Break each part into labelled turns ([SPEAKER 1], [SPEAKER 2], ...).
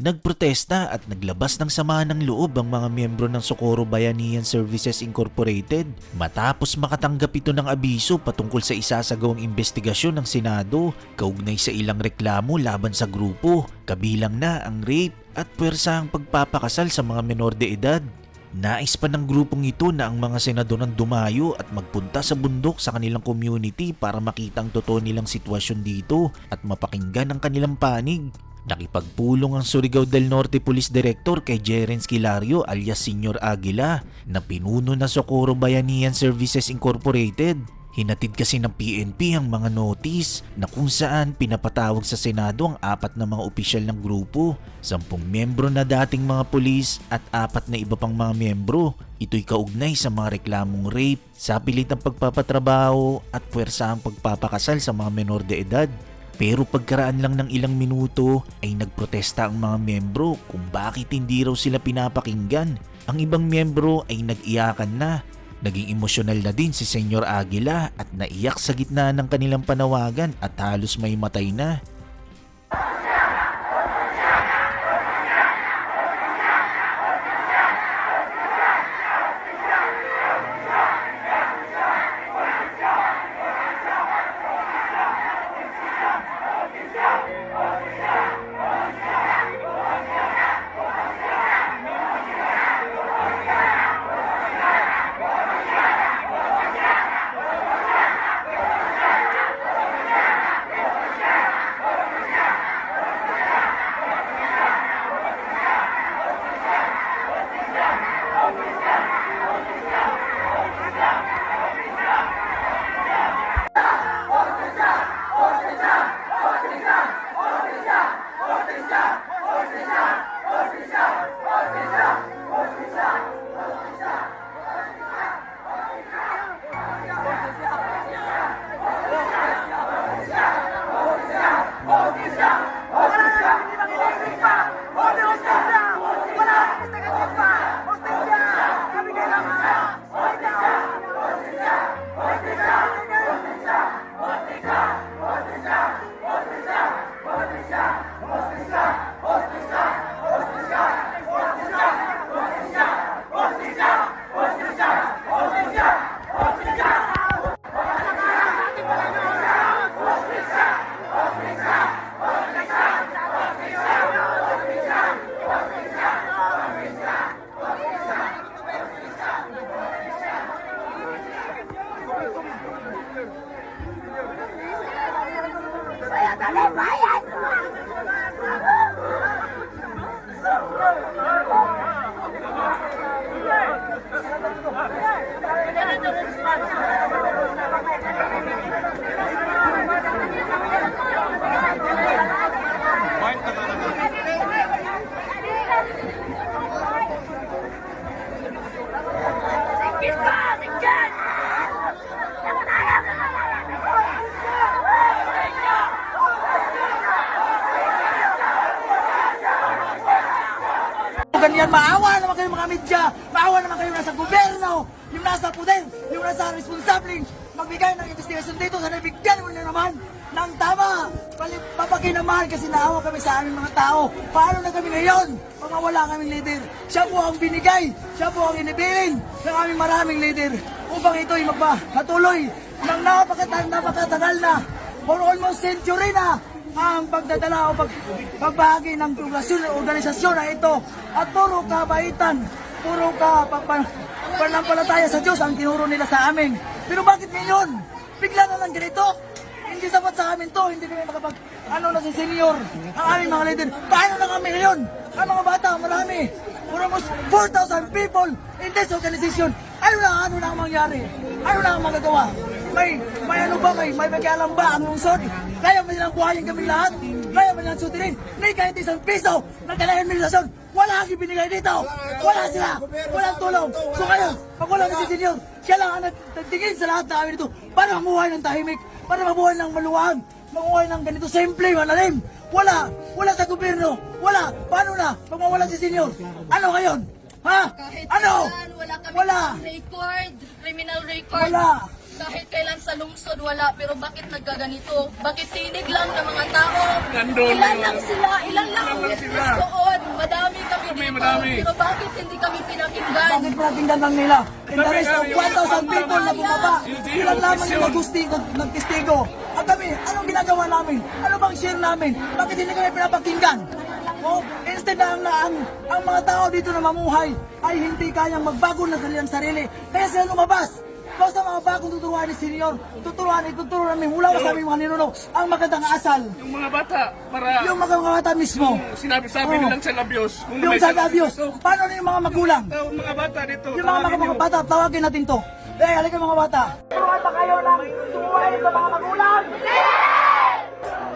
[SPEAKER 1] Nagprotesta at naglabas ng sama ng loob ang mga miyembro ng Socorro Bayanihan Services Incorporated matapos makatanggap ito ng abiso patungkol sa isasagawang investigasyon ng Senado kaugnay sa ilang reklamo laban sa grupo, kabilang na ang rape at puwersahang pagpapakasal sa mga menor de edad. Nais pa ng grupong ito na ang mga senador ng dumayo at magpunta sa bundok sa kanilang community para makita ang totoo nilang sitwasyon dito at mapakinggan ang kanilang panig. Nakipagpulong ang Surigao del Norte Police Director kay Jerens Kilario alias Senior Aguila na pinuno ng Socorro Bayanihan Services Incorporated. Hinatid kasi ng PNP ang mga notice na kung saan pinapatawag sa Senado ang 4 na mga opisyal ng grupo, 10 miyembro na dating mga pulis at 4 na iba pang mga miyembro. Ito'y kaugnay sa mga reklamong rape, sapilitang pagpapatrabaho at puwersahang pagpapakasal sa mga menor de edad. Pero pagkaraan lang ng ilang minuto ay nagprotesta ang mga miyembro kung bakit hindi raw sila pinapakinggan. Ang ibang miyembro ay nag-iyakan na. Naging emosyonal na din si Senyor Aguila at naiyak sa gitna ng kanilang panawagan at halos may matay na.
[SPEAKER 2] Ganyan, maawa naman kayo mga media, maawa naman kayo nasa gobyerno, yung nasa puder, yung nasa responsabling magbigay ng investigasyon dito, sana bigyan mo na naman ng tama. Papakinamahan kasi naawa kami sa aming mga tao. Paano na kami ngayon? Mga wala kaming leader. Siya po ang binigay, siya po ang inibilin ng aming maraming leader upang ito'y magpatuloy ng napakatagal na, for almost century na, ang pagdadala o pagbahagi ng organisasyon na ito at puro kabaitan, puro pananampalataya sa Diyos ang tinuro nila sa amin. Pero bakit ngayon? Bigla na lang ganito? Hindi sapat sa amin to, hindi kami na si senior, ang aming mga leader. Paano na kami ngayon? Ang mga bata, marami. Almost 4,000 people in this organization. Ano na ang mangyari? Ano na ang magagawa? May pakialam ba ang lungsod? Kaya ba nilang buhayin kami lahat? Kaya ba nilang sutirin? May kahit isang piso ng kailangan administrasyon, wala kang ibinigay dito. Wala sila. Walang tulong. So kayo, pag wala na si Senyor, siya lang ang nagtingin sa lahat na kami dito para mabuhay ng tahimik, para mabuhay ng maluwag, mabuhay ng ganito simple, malalim. Wala sa gobyerno. Wala. Paano na? Pag mawala si Senyor, ano ngayon? Ha?
[SPEAKER 3] Kahit
[SPEAKER 2] Ano?
[SPEAKER 3] kailan, wala kami record, criminal record.
[SPEAKER 2] Wala.
[SPEAKER 3] Kahit kailan sa lungsod, wala. Pero bakit nagkaganito? Bakit tinig lang ng mga tao? Ilan lang sila? Ilan lang ang witness doon?
[SPEAKER 4] namin.
[SPEAKER 3] Pero bakit hindi kami pinakinggan?
[SPEAKER 2] Bakit pinatinggan lang nila? In the rest of 1,000 people na bumaba, ilan lamang yung nagtistigo. At kami, anong ginagawa namin? Ano bang share namin? Bakit hindi kami pinapakinggan? Oh, instead na ang mga tao dito na mamuhay ay hindi kayang magbago na sarili. Kaya sila lumabas. Basta mga bagong tuturuan ni Senior, tuturuan namin mula sa aming mga ninuno ang magandang asal.
[SPEAKER 4] Yung mga bata, para
[SPEAKER 2] Yung mga bata mismo.
[SPEAKER 4] sinabi nilang child abuse. Kung
[SPEAKER 2] Yung
[SPEAKER 4] may
[SPEAKER 2] child abuse. Paano na yung mga magulang?
[SPEAKER 4] Yung mga bata dito.
[SPEAKER 2] Yung mga bata, tawagin natin to. Halika mga bata. Turuan ba kayo ng sumuway sa mga magulang?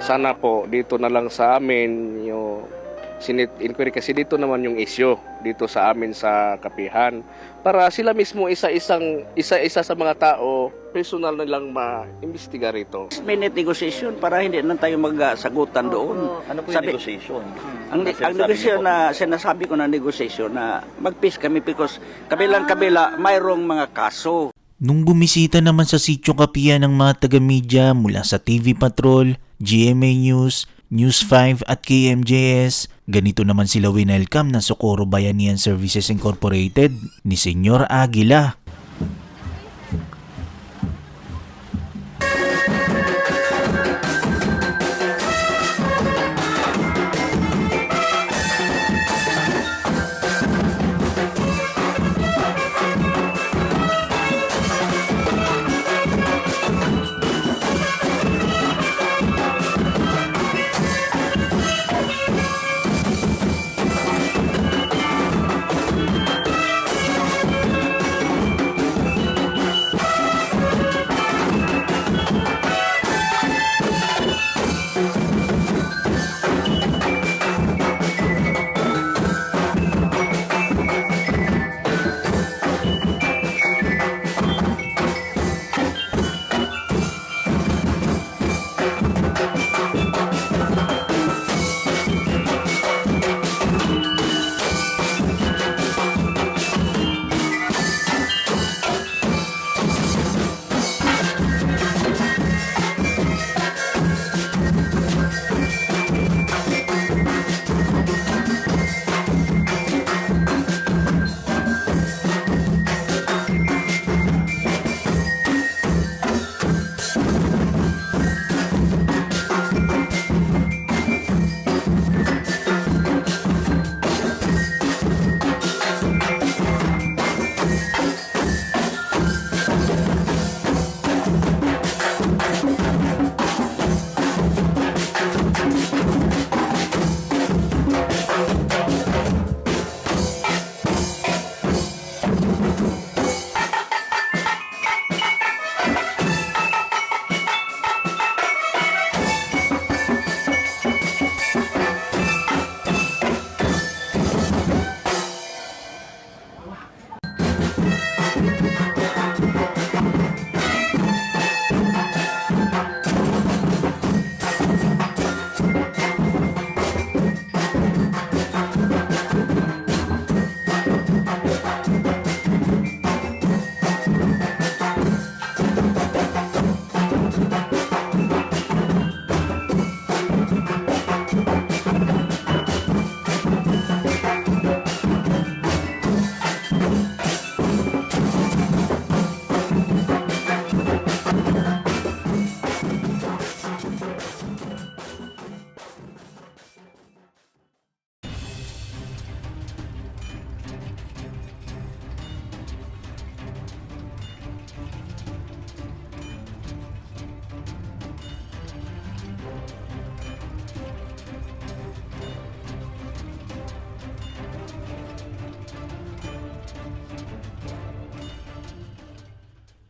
[SPEAKER 5] Sana po dito na lang sa amin yung Senate inquiry kasi dito naman yung issue dito sa amin sa kapihan para sila mismo isa sa mga tao personal na lang ma-imbestiga rito.
[SPEAKER 6] Minute negotiation para hindi na tayo magsagutan doon.
[SPEAKER 7] Ano po yung negotiation?
[SPEAKER 6] Ang negotiation na sinasabi ko na negotiation na mag-peace kami because kabilang-kabila mayroong mga kaso.
[SPEAKER 1] Nung bumisita naman sa sityo kapihan ng mga taga-media mula sa TV Patrol, GMA News, News 5 at KMJS, ganito naman sila winelcome ng Socorro Bayanihan Services Incorporated ni Senyor Aguila.